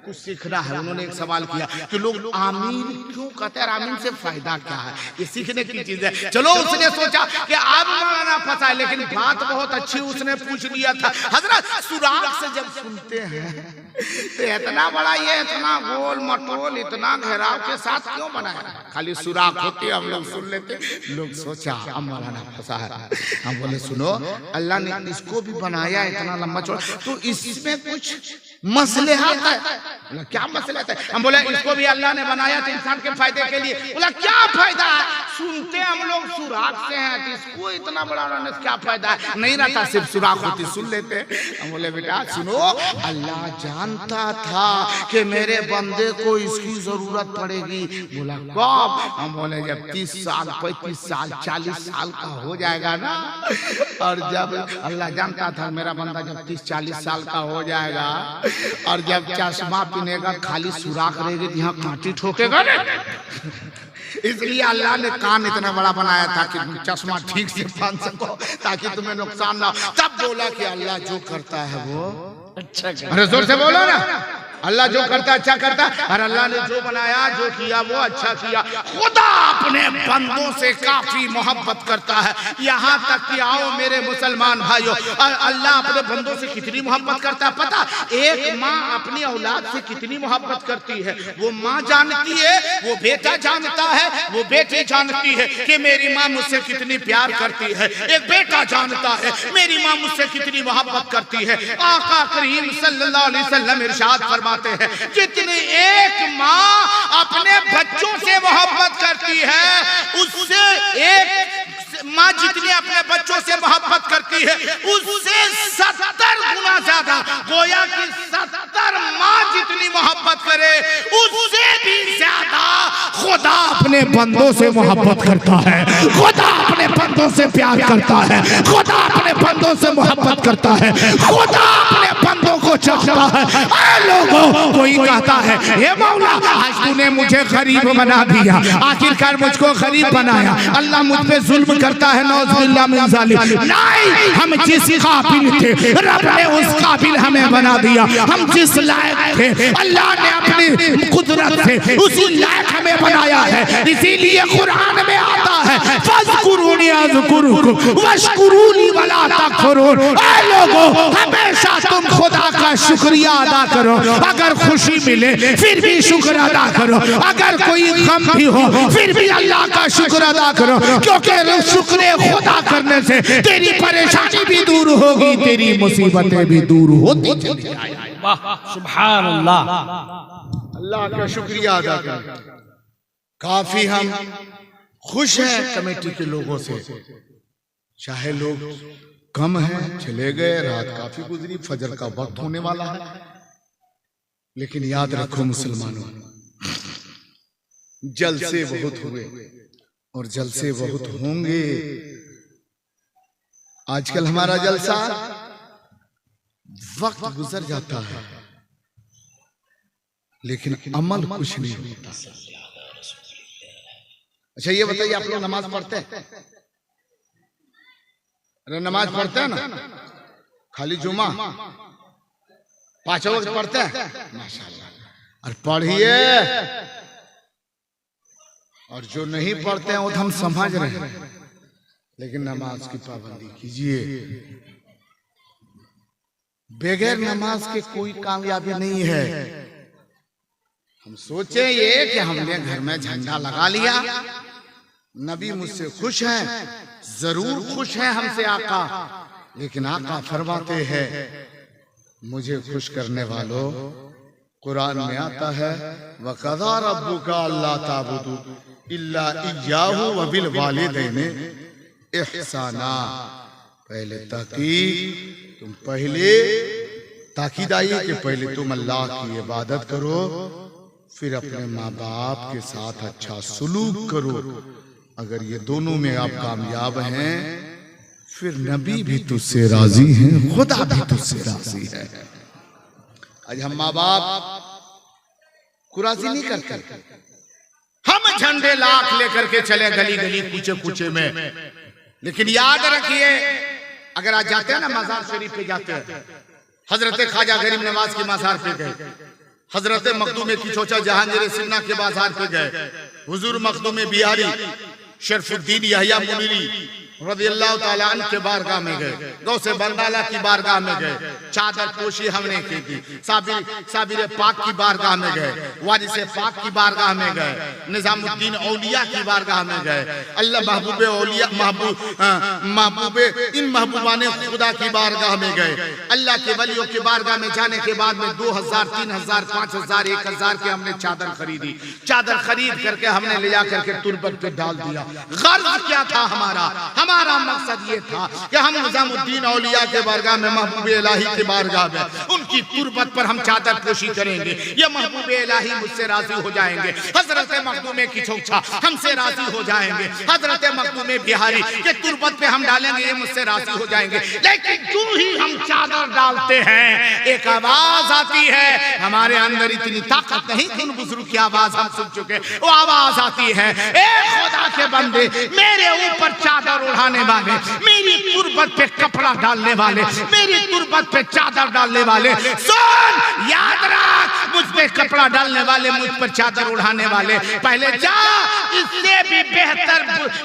कुछ सीखना है, उन्होंने एक सवाल किया कि लोग आमीन क्यों कहते हैं, आमीन से फायदा क्या है, ये सीखने की चीज है। चलो उसने सोचा कि आप मौलाना फंसा, लेकिन बात बहुत अच्छी उसने पूछ लिया था। हजरत सुराग से जब सुनते हैं तो इतना बड़ा, ये इतना गोल मटोल, इतना घेराव के साथ क्यों बनाया? खाली सुराग होते हम लोग सुन लेते। लोग सोचा हम मौलाना फंसा है। हम बोले सुनो, अल्लाह ने इसको भी बनाया इतना लंबा चौड़ा, तो इसमें कुछ मसलेहात है। बोला क्या मसलेहात है? हम बोले इसको भी अल्लाह ने बनाया तो इंसान के फायदे के लिए। बोला क्या फायदा है? सुनते हम लोग सुराग से हैं, तो इसको इतना बड़ा बनाने से क्या फायदा है? नहीं रहता, सिर्फ सुराग होती सुन लेते। हम बोले बेटा सुनो, अल्लाह जानता था कि मेरे बंदे को इसकी जरूरत पड़ेगी। बोला कब? हम बोले जब 30 साल 35 साल 40 साल का हो जाएगा ना, और जब अल्लाह जानता था मेरा बंदा जब 30-40 साल का हो जाएगा, और जब चश्मा पहनेगा खाली सुराख रहेगी, यहाँ कांटी ठोकेगा ना, इसलिए अल्लाह ने कान इतना बड़ा बनाया था कि चश्मा ठीक से पहन सको, ताकि तुम्हें नुकसान ना। तब बोला कि अल्लाह जो करता है वो अच्छा करता है। अरे जोर से बोलो ना, अल्लाह जो करता अच्छा करता, और अल्लाह ने जो बनाया जो किया वो अच्छा किया। खुदा अपने बंदों से काफी मोहब्बत करता है, यहाँ तक कि आओ मेरे मुसलमान भाइयों, और अल्लाह अपने बंदों से कितनी मोहब्बत करता है पता? एक माँ अपनी औलाद से कितनी मोहब्बत करती है, वो माँ जानती है, वो बेटा जानता है, वो बेटी जानती है कि मेरी माँ मुझसे कितनी प्यार करती है। एक बेटा जानता है मेरी माँ मुझसे कितनी मोहब्बत करती है। आका करीम सल्लल्लाहु अलैहि वसल्लम इरशाद फरमाते हैं, जितनी एक माँ अपने बच्चों से मोहब्बत करती है, उससे एक माँ जितनी अपने बच्चों से मोहब्बत करती है, उससे 70 गुना ज्यादा, गोया कि 70 माँ जितनी मोहब्बत करे उससे भी ज्यादा खुदा अपने बंदों से मोहब्बत करता है। खुदा अपने बंदों से प्यार करता है, खुदा अपने बंदों से मोहब्बत करता है, खुदा अपने बंदों को चाहता है। लोगों कोई कहता है हे मौला आज तूने मुझे गरीब बना दिया, आखिरकार मुझको गरीब बनाया, अल्लाह मुझ पे जुल्म करता है, नौजुबिल्लाह मिन ज़ालिक। नहीं, हम जिस काबिल थे रब ने उस काबिल हमें बना दिया, हम जिस लायक थे अल्लाह ने अपनी कुदरत से उसी लायक हमें बनाया है। इसीलिए कुरान में आता है फज़कुरूनी अज़कुरुकुम वशकुरूनी वला तकफुरून। ऐ लोगों हमेशा तुम खुदा का शुक्रिया अदा करो, अगर खुशी मिले फिर भी शुक्र अदा करो, अगर कोई गम भी हो फिर भी अल्लाह का शुक्र अदा करो, क्योंकि शुक्र खुदा करने से तेरी परेशानी भी दूर होगी, तेरी मुसीबतें भी दूर होती चली जाएंगी। वाह सुभान अल्लाह। अल्लाह का शुक्रिया अदा करें। काफी हम खुश हैं कमेटी के लोगों से, चाहे लोग कम हैं, चले गए, रात काफी गुजरी, फजर का वक्त होने वाला है, लेकिन याद रखो मुसलमानों, जलसे बहुत हुए और जलसे बहुत होंगे। आजकल हमारा जलसा वक्त गुजर जाता है लेकिन अमल कुछ नहीं होता। अच्छा ये बताइए, आप लोग नमाज पढ़ते हैं? अरे नमाज पढ़ते हैं ना, खाली जुमा 5 वक्त पढ़ते हैं माशाल्लाह, और पढ़िए, और जो नहीं पढ़ते हैं वो तो हम समझ रहे हैं, लेकिन नमाज की पाबंदी कीजिए। बगैर नमाज के कोई कामयाबी नहीं है। हम सोचे ये कि हमने घर में झंडा लगा लिया, नबी मुझसे खुश हैं, जरूर खुश हैं हमसे आका, लेकिन आका फरमाते हैं मुझे खुश करने वालों, कुरान में आता है वक़ज़ा रब्बुका अल्ला ताबुदू इल्ला इय्याहु व बिल वालिदैनि इहसाना। पहले तुम पहले ताकीद आई कि पहले तुम अल्लाह की इबादत करो, फिर अपने माँ बाप के साथ अच्छा सलूक करो। अगर ये दोनों में आप कामयाब हैं फिर नबी भी तुझसे राजी हैं, खुदा भी तुझसे राजी है। आज हम माँ बाप को राजी नहीं करते, हम झंडे लाख लेकर के चले गली गली कूचे कूचे में, लेकिन याद रखिए अगर आज जाते हैं ना मजार शरीफ पे जाते हैं, हजरत ख्वाजा गरीब नवाज की मजार पे गए, हजरत मखदूम की चोचा जहांगीर सिन्हा के बाजार पे गए, हुजूर मखदूम बिहारी शरफुद्दीन यहया मुनीरी रज़ियल्लाहु ताला अन्हु के बारगाह में गए, गौसे बंगाला की बारगाह में गए, चादर पोशी हमने की थी, साबिर पाक की बारगाह में गए, वारिस पाक की बारगाह में गए, निजामुद्दीन औलिया की बारगाह में गए, अल्लाह महबूबे औलिया महबूबे इन महबूबाने खुदा की बारगाह में गए। अल्लाह के वलियों की बारगाह में जाने के बाद में 2000 3000 5000 1000 के हमने चादर खरीदी, चादर खरीद करके हमने ले जाकर के तुरबत पे डाल दिया। गर्ज क्या था हमारा मकसद ये था कि हम निजामुद्दीन औलिया के बारगाह में, महबूब इलाही के बारगाह में उनकी तुरबत पर हम चादर पोशी करेंगे, ये महबूब इलाही मुझसे राजी हो जाएंगे, हजरत मखदूम की चोचा हमसे राजी हो जाएंगे, हजरत मखदूम बिहारी के तुरबत पे हम डालेंगे, ये मुझसे राजी हो जाएंगे। लेकिन जो ही हम चादर डालते हैं एक आवाज आती है, हमारे अंदर इतनी ताकत नहीं, उन बुजुर्ग की आवाज हम सुन चुके, वो आवाज आती है ए खुदा के बंदे, मेरे ऊपर चादर उड़ाने वाले, मेरी तुरबत पे कपड़ा डालने वाले, मेरी तुरबत पे चादर डालने वाले, सुन याद रख, मुझ पे कपड़ा डालने वाले, मुझ पर चादर उड़ाने वाले, पहले जा इससे भी बेहतर,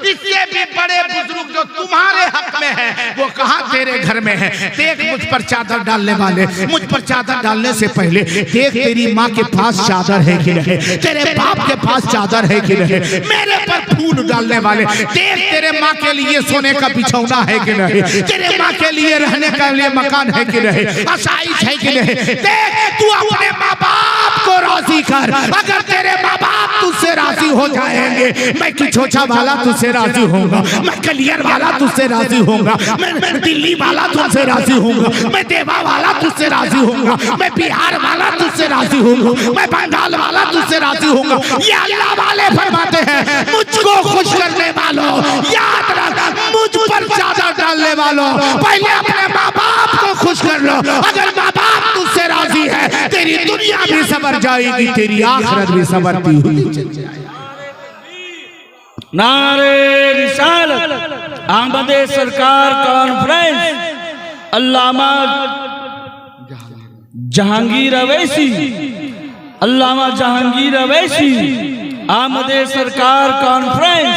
इससे भी बड़े बुजुर्ग जो तुम्हारे हक में है वो कहां तेरे घर में है। देख मुझ पर चादर डालने वाले, मुझ पर चादर डालने से पहले देख तेरी माँ के पास चादर है कि नहीं, तेरे बाप के पास चादर है कि नहीं, मेरे पर फूल डालने वाले, देख तेरे माँ के लिए सोने का बिछौना है कि नहीं, तेरे माँ के लिए रहने के लिए मकान है कि नहीं, आसाइश है कि नहीं। देख तू अपने माँ बाप को राजी कर, अगर तेरे माँ बाप तुझसे राजी हो जाएंगे, मैं किछोछा वाला तुझसे राजी होऊंगा, मैं कलियर वाला तुझसे राजी होऊंगा, मैं दिल्ली वाला तुझसे राजी होऊंगा, मैं देवा वाला तुझसे राजी होऊंगा, मैं बिहार वाला तुझसे राजी होऊंगा, मैं बंगाल वाला तुझसे राजी होऊंगा। ये अल्लाह वाले फरमाते हैं मुझको खुश करने वालों, याद रख मुझ पर चादर डालने वालों, पहले अपने माँ बाप को खुश कर लो, अगर माँ बाप तुझसे राजी है तेरी दुनिया भी संवर जाएगी, तेरी आखिरत भी संवरती हुई चल जाएगी। नारे रिसालत अहमदे सरकार कॉन्फ्रेंस अल्लामा जहांगीर अवैसी, अल्लामा जहांगीर अवैसी, अहमदे सरकार कॉन्फ्रेंस,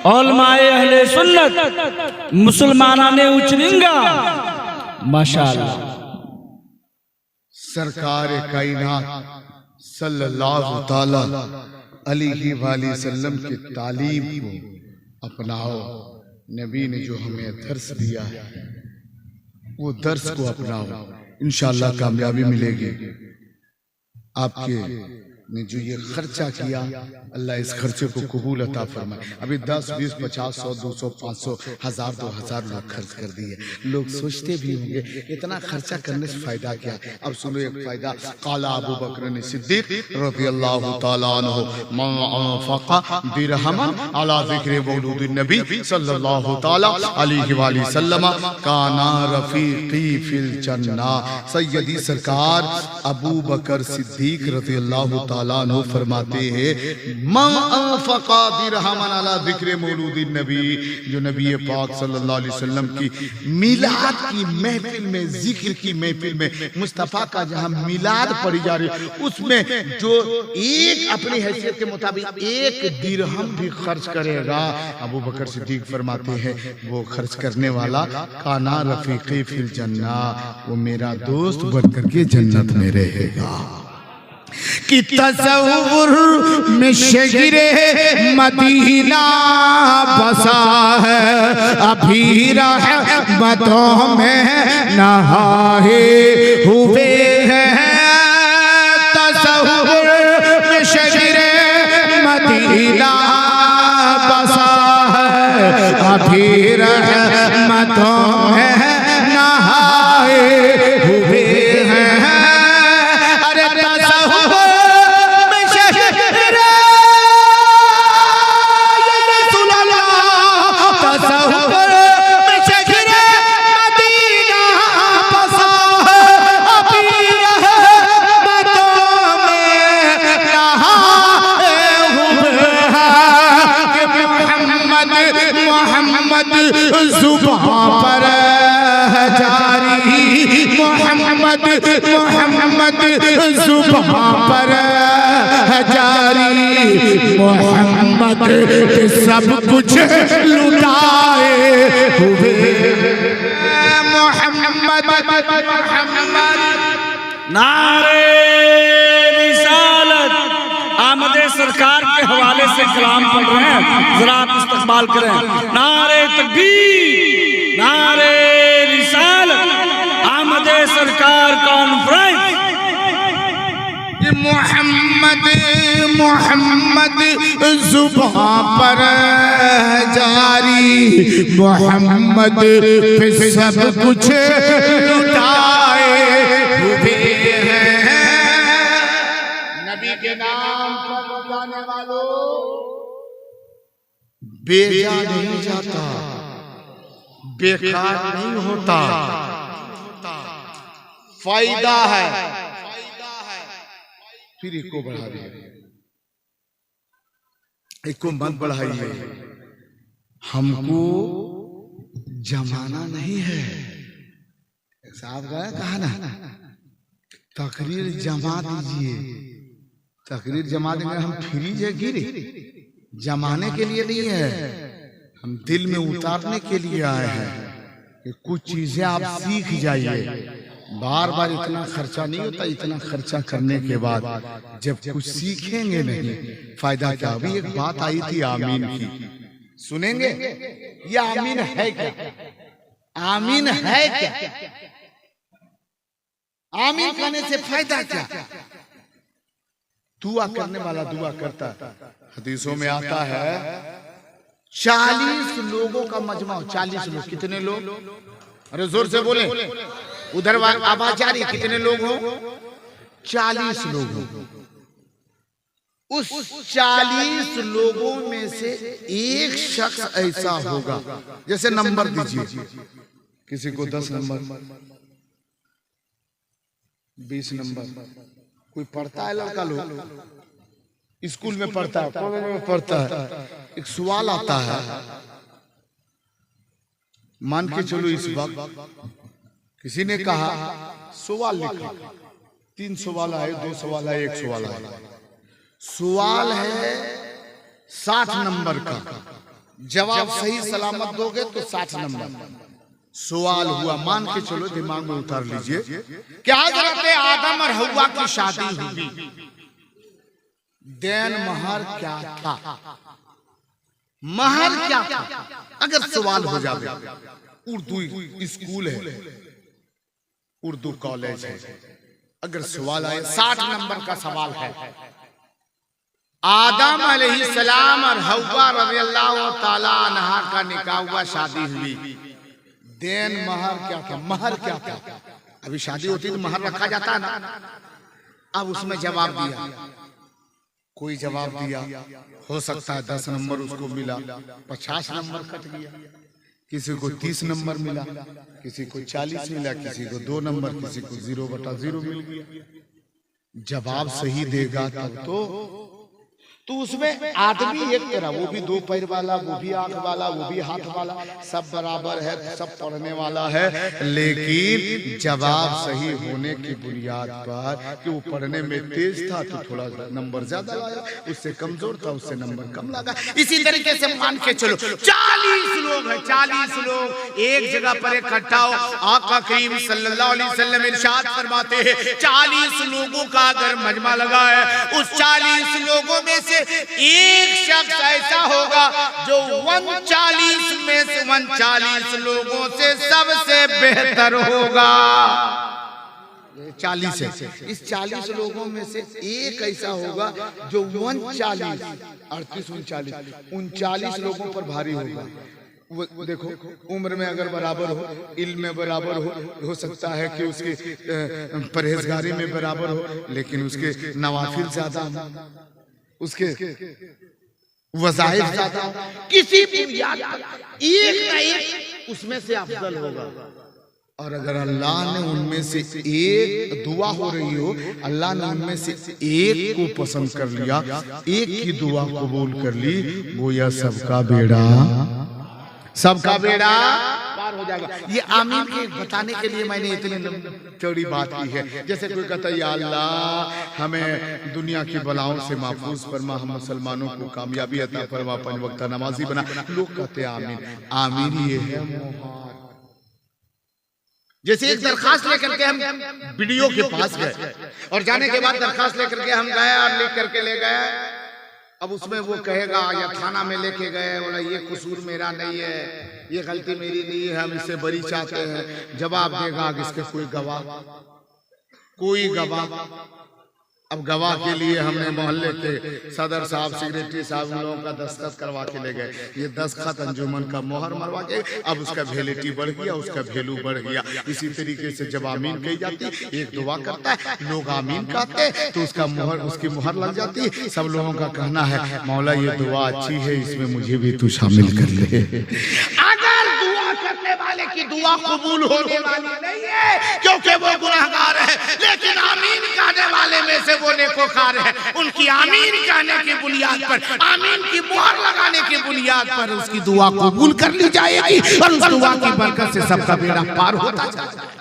उलमाए अहले सुन्नत, मुसलमानाने उचरिंगा, माशाअल्लाह। सरकार कायनात सल्लल्लाहु ताला अलैहि वसल्लम की तालीम को अपनाओ। नबी ने जो हमें दर्स दिया है वो दर्स को अपनाओ, इंशाअल्लाह कामयाबी मिलेगी। आपके ने जो ये खर्चा किया, अल्लाह इस खर्चे को कबूल अता फरमाए। अभी 10, 20, 50, 100, 200, 500, 1000, 2000 लोग खर्च कर दिए। लोग सोचते भी होंगे इतना खर्चा करने से फायदा क्या। अब सुनो एक फायदा। काला अबू बकर सिद्दीक रज़ियल्लाहु ताला अन्हु मा अनफक़ा दिरहमन अला ज़िक्र मौलूदिन नबी सल्लल्लाहु ताला अलैहि वसल्लम काना रफ़ीक़ी फिल जन्ना। सैयदी सरकार अबू बकर सिद्दीक रज़ियल्लाहु ताला अन्हु फरमाते हैं, मा अनफक़ा दिरहमन अला ज़िक्र मौलूदिन नबी, जो नबी पाक सल्लल्लाहु अलैहि वसल्लम की मिलाद की महफिल में, जिक्र की महफिल में, मुस्तफ़ा का जहां मिलाद पढ़ी जा रही है, उसमें जो एक अपनी हैसियत के मुताबिक 1 दिरहम भी खर्च करेगा, अबू बकर सिद्दीक फरमाते हैं वो खर्च करने वाला काना रफ़ीक़ी फिल जन्ना, वो मेरा दोस्त बनकर के जन्नत में रहेगा। कि तसव्वुर में शहरे मदीना बसा है, अभी रहमतों में नहाए हुए हैं। तसव्वुर में शहरे मदीना बसा है, अभी रहमतों में नहाए हुए हैं। जुबान पर जारी मोहम्मद मोहम्मद जुबान पर जारी मोहम्मद सब कुछ लुटाए हुए मोहम्मद मोहम्मद। नारे रिसालत आमदे सरकार के हवाले से कलाम पढ़ रहे हैं, जरा आप इस्तकबाल करें। नारे तकबीर, नारे रिसालत, आमदे सरकार कॉन्फ्रेंस। मोहम्मद मोहम्मद जुबान पर जारी मोहम्मद पे सब कुछ लुटाए हुए हैं। नबी के नाम पर जाने वालों बेजा नहीं जाता, बेकार नहीं होता, फायदा है। फिर एक को बढ़ा दिया, एक को मत बढ़ाइए। हमको जमाना नहीं है। साहब कहा ना तकरीर जमा दीजिए, तकरीर जमा देंगे। हम फ्रीज है गिरे जमाने के लिए नहीं है, हम दिल में उतारने के लिए आए हैं कि कुछ चीजें आप सीख जाइए। बार बार इतना खर्चा नहीं होता, इतना खर्चा करने के बाद जब कुछ सीखेंगे नहीं फायदा क्या। अभी एक बात आई थी आमीन की, सुनेंगे? ये आमीन है क्या? आमीन है क्या? आमीन कहने से फायदा क्या? दुआ करने वाला दुआ करता है। हदीसों में आता है 40 लोगों का मजमा। 40 लोग, कितने लोग? अरे जोर से बोले, उधर आवाज आ रही। कितने लोग हो? 40 लोग हो। उस 40 लोगों में से एक शख्स ऐसा होगा, जैसे नंबर दीजिए, किसी को 10 नंबर, 20 नंबर। कोई पढ़ता है लड़का लोग, स्कूल में पढ़ता है, कॉलेज में पढ़ता है। एक सवाल आता है, मान के चलो इस वक्त किसी ने कहा सवाल लिखा, 3 सवाल आए, 2 सवाल आए, 1 सवाल आए। सवाल है 60 नंबर का, जवाब सही सलामत दोगे तो 60 नंबर सवाल हुआ। मान के चलो, दिमाग में उतार लीजिए कि हज़रत आदम और हव्वा की शादी हुई, देन महर क्या था? महर क्या था? अगर सवाल हो जाए, उर्दू स्कूल है, उर्दू कॉलेज है, अगर सवाल आए 60 नंबर का सवाल है, आदम अलैहिस्सलाम और हव्वा रज़ियल्लाहु ताला अन्हा का निकाह हुआ, शादी हुई, देन महर क्या था? महर क्या था? अभी शादी होती तो महर रखा जाता ना। अब उसमें जवाब दिया, कोई जवाब दिया, हो सकता है 10 नंबर उसको मिला, 50 नंबर कट गया, किसी को 30 नंबर मिला, किसी को 40 मिला, किसी को 2 नंबर, किसी को 0/0 मिल गया। जवाब सही देगा तब तो उसमें आदमी एक तरह, वो भी 2 पैर वाला, वो भी आंख वाला, वो भी हाथ वाला, सब बराबर है, सब पढ़ने वाला है, लेकिन जवाब सही होने की बुनियाद पर कि वो पढ़ने में तेज था तो थोड़ा नंबर ज्यादा लाया, उससे कमजोर था उससे नंबर कम लगा। इसी तरीके से मान के चलो 40 लोग हैं, 40 लोग एक जगह पर इकट्ठा हो, आका करीम सल्लल्लाहु अलैहि वसल्लम इरशाद फरमाते हैं 40 लोगों का अगर मजमा लगा है, उस 40 लोगों में से एक शख्स ऐसा होगा जो 39 में से 39 लोगों से सबसे बेहतर होगा। 40 है, इस 40 लोगों में से एक ऐसा होगा जो 39 39 लोगों पर भारी होगा। वो देखो, उम्र में अगर बराबर हो, इल्म में बराबर हो सकता है कि उसकी परहेजगारी में बराबर हो, लेकिन उसके नवाफिल ज्यादा हो, उसके वज़ाइफ ज्यादा, किसी बुनियाद पर एक ना एक उसमें से अफजल होगा। और अगर अल्लाह ने उनमें से एक, दुआ हो रही हो, अल्लाह ने उनमें से एक को पसंद कर लिया, एक की दुआ कबूल कर ली, गोया सबका बेड़ा पार हो जाएगा। ये आमीन के बताने के लिए मैंने इतनी चौड़ी बात की है। जैसे कोई कहता है या अल्लाह हमें दुनिया की बलाओं से महफूज फरमा, हम मुसलमानों को कामयाबी अता फरमा, 5 वक्त नमाजी बना, लोग कहते हैं आमीन। आमीन ये है मोहर। जैसे एक दरखास्त लेकर के हम वीडियो के पास गए और जाने के बाद दरखास्त लेकर के हम गए और लिख करके ले गए, अब उसमें वो कहेगा या थाना में लेके गए, बोला ये कसूर मेरा नहीं है, ये गलती मेरी नहीं है, हम इससे बरी चाहते हैं। जवाब देगा इसके कोई गवाह। अब गवाह के लिए हमने मोहल्ले के सदर साहब, सेक्रेटरी साहब उन लोगों का दस्तखत करवा के ले गए। ये दस्तखत अंजुमन का मोहर मरवा के अब उसका वैलिडिटी बढ़ गया, उसका वैल्यू बढ़ गया। इसी तरीके से जब आमीन कही जाती, एक दुआ करता है, लोग आमीन कहते हैं तो उसका मोहर, उसकी मोहर लग जाती है। सब लोगों का कहना है मौला ये दुआ अच्छी है, इसमें मुझे भी तू शामिल कर ले। अगर दुआ करने वाले की दुआ कबूल होने वाली नहीं है क्योंकि वो गुनाहगार है, लेकिन आमीन कहने वाले में से वो नेकोकार है, उनकी आमीन कहने की बुनियाद पर, आमीन की मोहर लगाने की बुनियाद पर उसकी दुआ कबूल कर ली जाएगी और उस दुआ की बरकत से सबका बेड़ा पार होता जाएगा।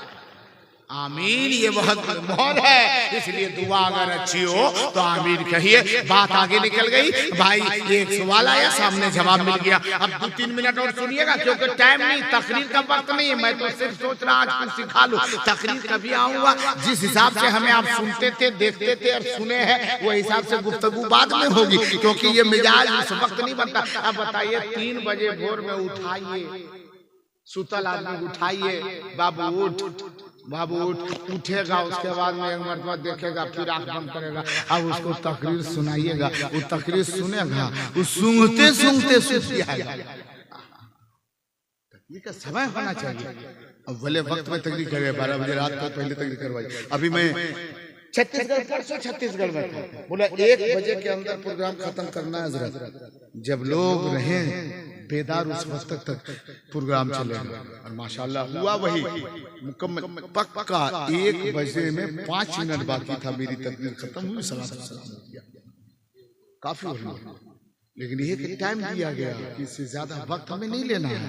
आमीन ये बहुत मोहर है, इसलिए दुआ अगर अच्छी हो तो आमीन कहिए। बात आगे निकल गई भाई, एक सवाल आया, सामने जवाब मिल गया। अब 2-3 मिनट और सुनिएगा क्योंकि टाइम नहीं, तकरीर का वक्त नहीं है। मैं तो सिर्फ सोच रहा आज कुछ सिखा लूं, तकरीर कभी आऊंगा। जिस हिसाब से हमें आप सुनते थे, देखते थे और सुने हैं, वो हिसाब से गुफ्तगू बाद में होगी क्योंकि ये मिजाज उस वक्त नहीं बनता। अब बताइए 3 बजे भोर में उठाइए, सुतल आदमी उठाइए, बाबू उठ, बाबू उठेगा, उसके बाद में एक मरतबा देखेगा, फिर आंख बंद करेगा, अब उसको तकरीर सुनाइएगा, वो तकरीर सुनेगा, वो सूंघते सूंघते सूख जाएगा। तकरीर का समय होना चाहिए, अब भले वक्त में तकरीर करे, 12 बजे रात को पहले तकरीर करवाई। अभी मैं छत्तीसगढ़, परसों छत्तीसगढ़ में था, बोला 1 बजे के अंदर प्रोग्राम खत्म करना है हजरत। जब लोग रहें बेदार उस वक्त तक प्रोग्राम चलेगा। और माशाल्लाह हुआ वही मुकम्मल पक्का। 1 बजे में 5 मिनट बाकी था, मेरी तकरीर खत्म हुई, सलाम किया, काफी हो गया। लेकिन ये टाइम दिया गया कि इससे ज्यादा वक्त हमें नहीं लेना है।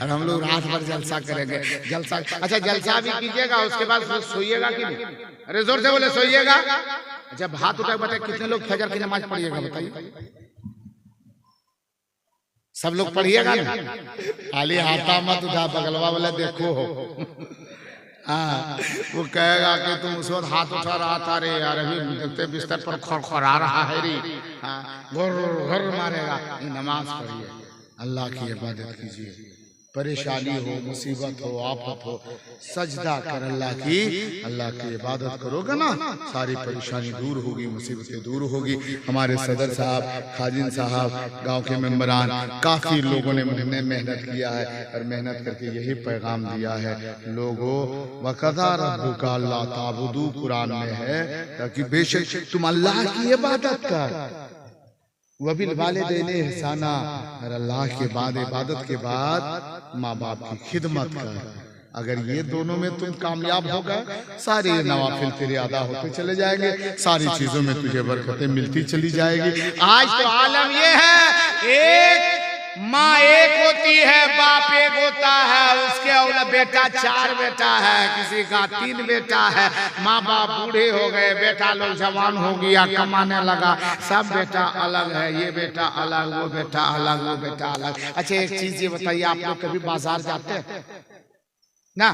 और हम लोग रात भर जलसा करेंगे, जलसा। अच्छा जलसा भी कीजिएगा, उसके बाद सोइएगा कि नहीं? अरे जोर से बोले सोइएगा। जब हाथ उठा बताए कितने लोग फजर की नमाज पढ़िएगा बताइए? सब लोग पढ़िएगा ना, खाली हाथा मत उठा, बगलवा वाला देखो हो। हाँ, वो कहेगा कि तुम उस वक्त हाथ उठा रहा था रे यार, अभी देखते बिस्तर पर खड़खड़ा रहा है रे, हाँ, घर मारेगा। नमाज पढ़िए, अल्लाह की इबादत कीजिए, परेशानी हो, मुसीबत हो, आफत हो, सजदा कर अल्लाह की इबादत करोगे ना, सारी परेशानी दूर होगी, मुसीबतें दूर होगी। हमारे सदर साहब, खाजिन साहब, गांव के मेंबरान, काफ़ी लोगों ने मेहनत किया है और मेहनत करके यही पैगाम दिया है, लोगों वक़ज़ा रब्बुका अल्ला ताबुदू कुरान में है, ताकि बेशक तुम अल्लाह की इबादत कर, वबिल वालिदैन ihsana, और अल्लाह के बाद इबादत के बाद माँ बाप की खिदमत कर। अगर ये दोनों में तुम कामयाब हो गए, सारे नवाफिल तेरे अदा होते चले जाएंगे, सारी चीजों में तुझे बरकतें मिलती चली जाएगी। आज तो आलम ये है, एक माँ एक होती है, बाप एक होता है, उसके औला बेटा 4 बेटा है, किसी का 3 बेटा है, माँ बाप बूढ़े हो गए, बेटा लोग जवान हो गया, कमाने लगा, सब बेटा अलग है, ये बेटा अलग, वो बेटा अलग, वो बेटा अलग। अच्छा एक चीज ये बताइए, आप लोग कभी बाजार जाते हैं ना?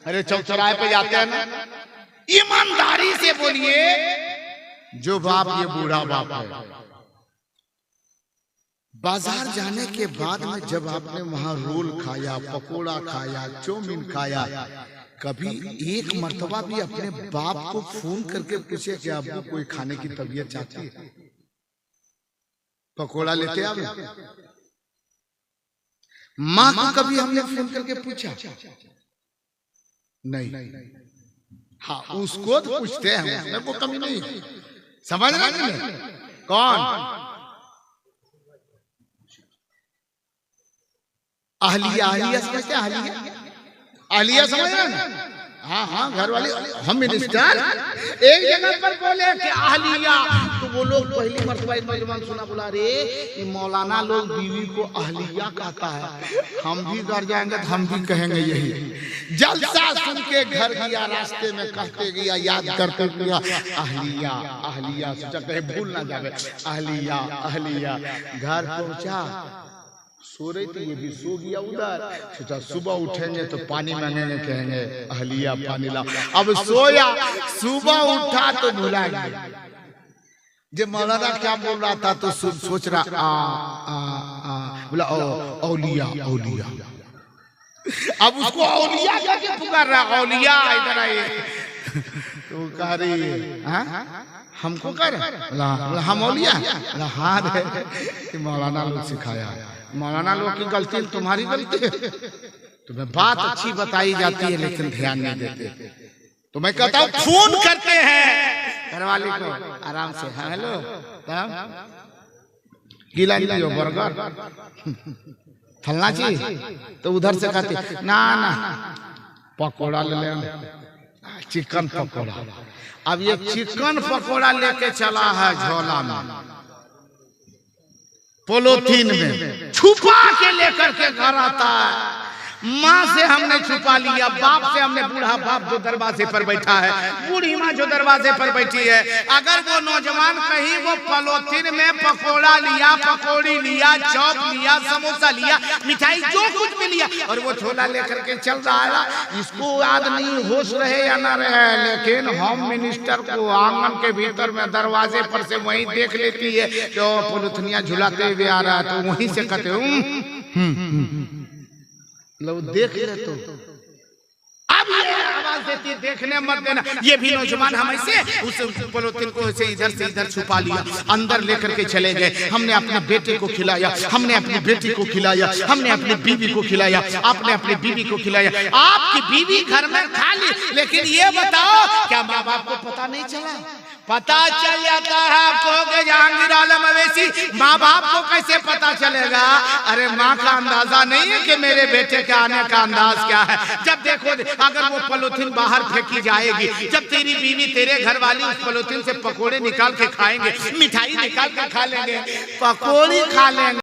अरे चौराहे पे जाते हैं ना? ईमानदारी से बोलिए, जो बाप ये बूढ़ा बाप है, बाजार जाने के बाद में जब आपने वहां रोल खाया, पकोड़ा खाया, चौमिन खाया, कभी एक मर्तबा भी अपने बाप को फोन करके पूछे कि आपको कोई खाने की तबीयत चाहती है, पकोड़ा लेते आप? माँ को कभी हमने फोन करके पूछा? नहीं। हाँ, उसको तो पूछते हैं, उसमें कोई कमी नहीं है, समझ रहे हैं? कौन? अहलिया समझते हैं? अहलिया समझ रहे हैं? हाँ, घर वाले। हम मिनिस्टर एक जगह पर बोले कि अहलिया, तो वो लोग पहली मर्तबा नौजवान सुना, बोला रे ये मौलाना लोग बीवी को अहलिया कहता है, हम भी घर जाएंगे तो हम भी कहेंगे यही। जलसा सुन के घर गया, रास्ते में कहते गया, याद करते गया, अहलिया, सोचा कहीं भूल ना जाए, अहलिया। घर पहुंचा, सो रही थी, ये भी सो गया उधर, सोचा सुबह उठेंगे तो पानी मांगेंगे, कहेंगे अहलिया पानी ला। अब सोया, सुबह उठा तो भुला गया, जब मौलाना क्या बोल रहा था तो सोच रहा बोला औलिया। अब उसको औलिया करके पुकार रहा, औलिया इधर आइए, तो कह रही है हमको कर, हम औलिया, हाँ रे, मौलाना लोग सिखाया, मौलाना लोग की गलती तुम्हारी गलती है, तुम्हें बात अच्छी बताई जाती है लेकिन ध्यान नहीं देते। तो मैं कहता हूँ फोन करते हैं घरवाले को आराम से, हेलो गीला नहीं हो बर्गर फलना चाहिए, तो उधर से कहते ना पकौड़ा ले ले, चिकन पकौड़ा। अब ये चिकन पकौड़ा लेके चला है झोला में, पोलोथीन में छुपा के लेकर के घर आता है। माँ से हमने छुपा लिया, बाप से हमने, बूढ़ा बाप जो दरवाजे पर बैठा है, बूढ़ी माँ जो दरवाजे पर बैठी है, अगर वो नौजवान कहीं वो पॉलिथीन में पकोड़ा लिया, पकौड़ी लिया, चॉप लिया, समोसा लिया, मिठाई जो कुछ भी लिया, और वो झोला लेकर के चल रहा है, इसको याद नहीं होश रहे या ना रहे, लेकिन होम मिनिस्टर को आंगन के भीतर में दरवाजे पर से वहीं देख लेती है जो पॉलिथीनिया झुलाते हुए आ रहा है, तो वहीं से कहते लोग देख ले, तो अब ये आवाज देती है देखने मत देना। ये भी नौजवान हम ऐसे उस पॉलिथीन को ऐसे इधर से इधर छुपा लिया, अंदर लेकर के चले गए। हमने अपने बेटे को खिलाया, हमने अपनी बेटी को खिलाया, हमने अपनी बीवी को खिलाया, आपने अपनी बीवी को खिलाया। आपकी बीवी घर में खा ली, लेकिन ये बताओ क्या माँ बाप को पता नहीं चला? पता चल जाता है आपको, जहांगीर आलम अवैसी, माँ बाप को कैसे पता चलेगा? अरे माँ का अंदाजा नहीं है कि मेरे बेटे के आने का अंदाज क्या है। जब देखो, अगर वो पॉलिथीन बाहर फेंकी जाएगी, जब तेरी बीवी, तेरे घर वाली उस पॉलिथीन से पकोड़े निकाल के खाएंगे, मिठाई निकाल के खा लेंगे, पकोड़ी खा लेंगे,